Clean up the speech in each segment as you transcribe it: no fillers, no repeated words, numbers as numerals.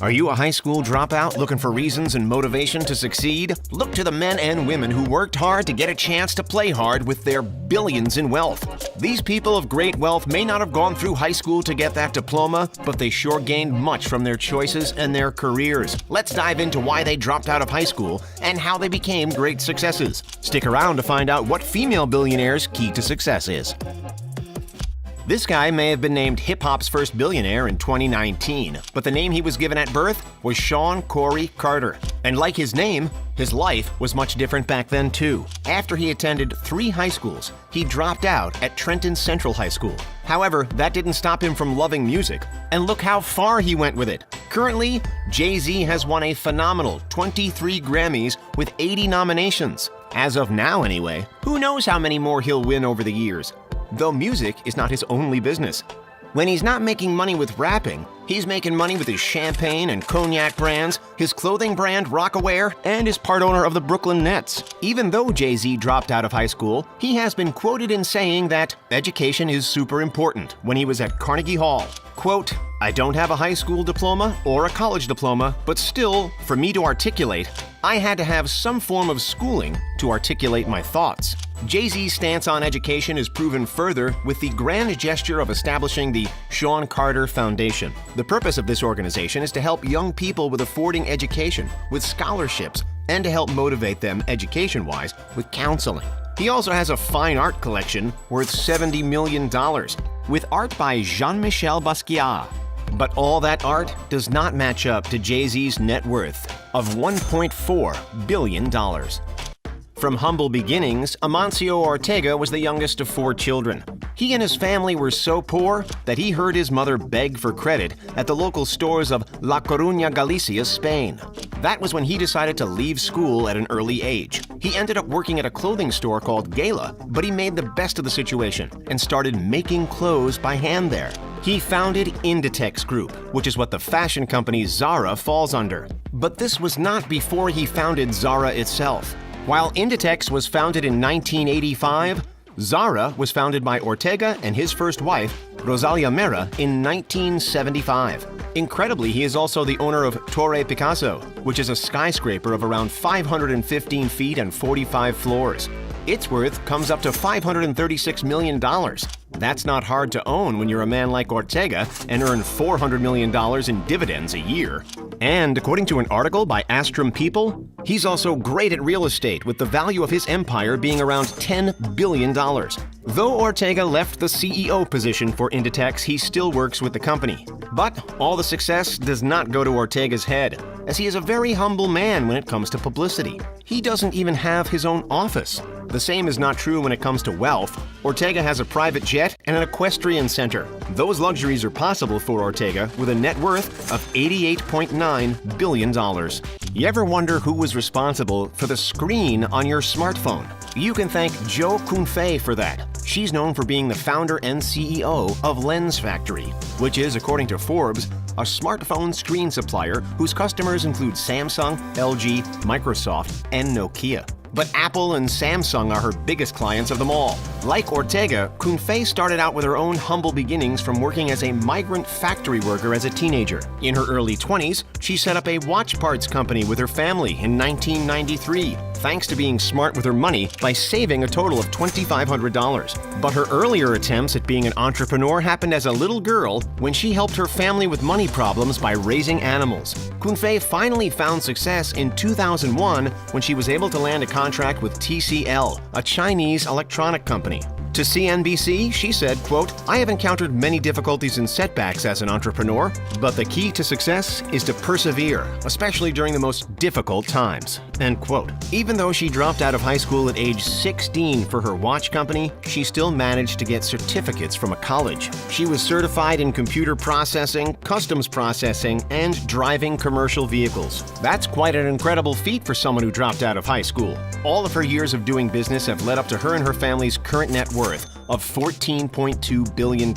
Are you a high school dropout looking for reasons and motivation to succeed? Look to the men and women who worked hard to get a chance to play hard with their billions in wealth. These people of great wealth may not have gone through high school to get that diploma, but they sure gained much from their choices and their careers. Let's dive into why they dropped out of high school and how they became great successes. Stick around to find out what female billionaires' key to success is. This guy may have been named hip-hop's first billionaire in 2019, but the name he was given at birth was Sean Corey Carter. And like his name, his life was much different back then too. After he attended 3 high schools, he dropped out at Trenton Central High School. However, that didn't stop him from loving music, and look how far he went with it. Currently, Jay-Z has won a phenomenal 23 Grammys with 80 nominations. As of now anyway, who knows how many more he'll win over the years. Though music is not his only business. When he's not making money with rapping, he's making money with his champagne and cognac brands, his clothing brand Rocawear, and is part owner of the Brooklyn Nets. Even though Jay-Z dropped out of high school, he has been quoted in saying that education is super important when he was at Carnegie Hall. Quote, "I don't have a high school diploma or a college diploma, but still, for me to articulate, I had to have some form of schooling to articulate my thoughts." Jay-Z's stance on education is proven further with the grand gesture of establishing the Sean Carter Foundation. The purpose of this organization is to help young people with affording education, with scholarships, and to help motivate them education-wise with counseling. He also has a fine art collection worth $70 million, with art by Jean-Michel Basquiat. But all that art does not match up to Jay-Z's net worth of $1.4 billion. From humble beginnings, Amancio Ortega was the youngest of 4 children. He and his family were so poor that he heard his mother beg for credit at the local stores of La Coruña, Galicia, Spain. That was when he decided to leave school at an early age. He ended up working at a clothing store called Gala, but he made the best of the situation and started making clothes by hand there. He founded Inditex Group, which is what the fashion company Zara falls under. But this was not before he founded Zara itself. While Inditex was founded in 1985, Zara was founded by Ortega and his first wife, Rosalia Mera, in 1975. Incredibly, he is also the owner of Torre Picasso, which is a skyscraper of around 515 feet and 45 floors. Its worth comes up to $536 million. That's not hard to own when you're a man like Ortega and earn $400 million in dividends a year. And according to an article by Astrum People, he's also great at real estate, with the value of his empire being around $10 billion. Though Ortega left the CEO position for Inditex, he still works with the company. But all the success does not go to Ortega's head, as he is a very humble man when it comes to publicity. He doesn't even have his own office. The same is not true when it comes to wealth. Ortega has a private jet and an equestrian center. Those luxuries are possible for Ortega with a net worth of $88.9 billion. You ever wonder who was responsible for the screen on your smartphone? You can thank Zhou Qunfei for that. She's known for being the founder and CEO of Lens Factory, which is, according to Forbes, a smartphone screen supplier whose customers include Samsung, LG, Microsoft, and Nokia. But Apple and Samsung are her biggest clients of them all. Like Ortega, Qunfei started out with her own humble beginnings from working as a migrant factory worker as a teenager. In her early 20s, she set up a watch parts company with her family in 1993, thanks to being smart with her money by saving a total of $2,500. But her earlier attempts at being an entrepreneur happened as a little girl when she helped her family with money problems by raising animals. Qunfei finally found success in 2001 when she was able to land a contract with TCL, a Chinese electronic company. To CNBC, she said, quote, "I have encountered many difficulties and setbacks as an entrepreneur, but the key to success is to persevere, especially during the most difficult times." End quote. Even though she dropped out of high school at age 16 for her watch company, she still managed to get certificates from a college. She was certified in computer processing, customs processing, and driving commercial vehicles. That's quite an incredible feat for someone who dropped out of high school. All of her years of doing business have led up to her and her family's current net worth of $14.2 billion.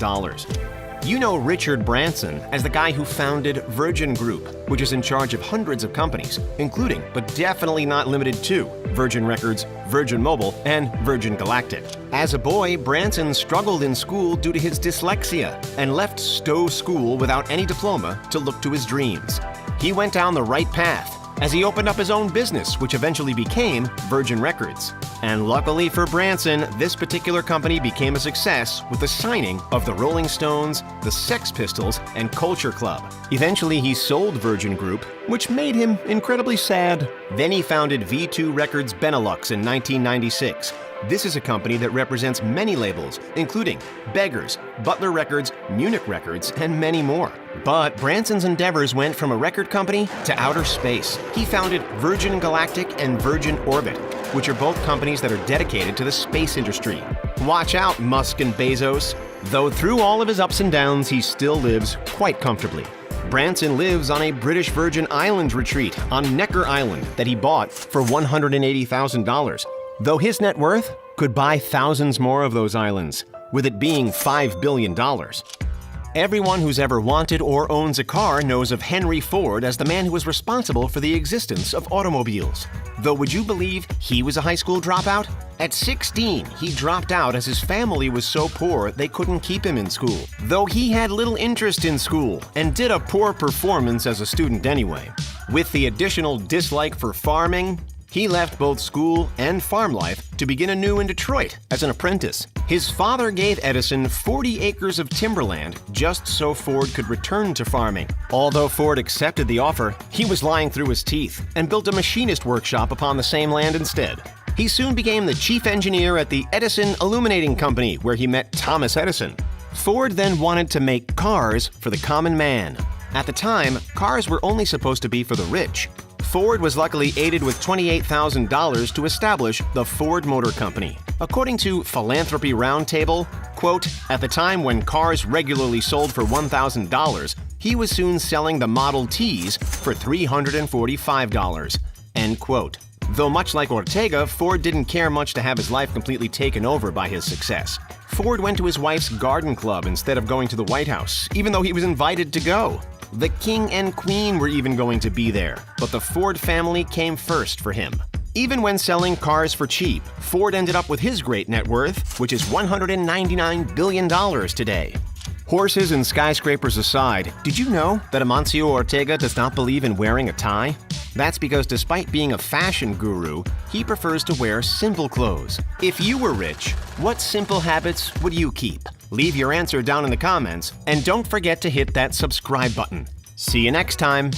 You know Richard Branson as the guy who founded Virgin Group, which is in charge of hundreds of companies, including, but definitely not limited to, Virgin Records, Virgin Mobile, and Virgin Galactic. As a boy, Branson struggled in school due to his dyslexia and left Stowe School without any diploma to look to his dreams. He went down the right path as he opened up his own business, which eventually became Virgin Records. And luckily for Branson, this particular company became a success with the signing of the Rolling Stones, the Sex Pistols, and Culture Club. Eventually, he sold Virgin Group, which made him incredibly sad. Then he founded V2 Records Benelux in 1996. This is a company that represents many labels, including Beggars, Butler Records, Munich Records, and many more. But Branson's endeavors went from a record company to outer space. He founded Virgin Galactic and Virgin Orbit, which are both companies that are dedicated to the space industry. Watch out, Musk and Bezos. Though through all of his ups and downs, he still lives quite comfortably. Branson lives on a British Virgin Islands retreat on Necker Island that he bought for $180,000. Though his net worth could buy thousands more of those islands, with it being $5 billion. Everyone who's ever wanted or owns a car knows of Henry Ford as the man who was responsible for the existence of automobiles. Though would you believe he was a high school dropout? At 16, he dropped out as his family was so poor they couldn't keep him in school. Though he had little interest in school and did a poor performance as a student anyway. With the additional dislike for farming, he left both school and farm life to begin anew in Detroit as an apprentice. His father gave Edison 40 acres of timberland just so Ford could return to farming. Although Ford accepted the offer, he was lying through his teeth and built a machinist workshop upon the same land instead. He soon became the chief engineer at the Edison Illuminating Company, where he met Thomas Edison. Ford then wanted to make cars for the common man. At the time, cars were only supposed to be for the rich. Ford was luckily aided with $28,000 to establish the Ford Motor Company. According to Philanthropy Roundtable, quote, at the time when cars regularly sold for $1,000, he was soon selling the Model Ts for $345, end quote. Though much like Ortega, Ford didn't care much to have his life completely taken over by his success. Ford went to his wife's garden club instead of going to the White House, even though he was invited to go. The king and queen were even going to be there, but the Ford family came first for him. Even when selling cars for cheap, Ford ended up with his great net worth, which is $199 billion today. Horses and skyscrapers aside, did you know that Amancio Ortega does not believe in wearing a tie? That's because despite being a fashion guru, he prefers to wear simple clothes. If you were rich, what simple habits would you keep? Leave your answer down in the comments, and don't forget to hit that subscribe button. See you next time.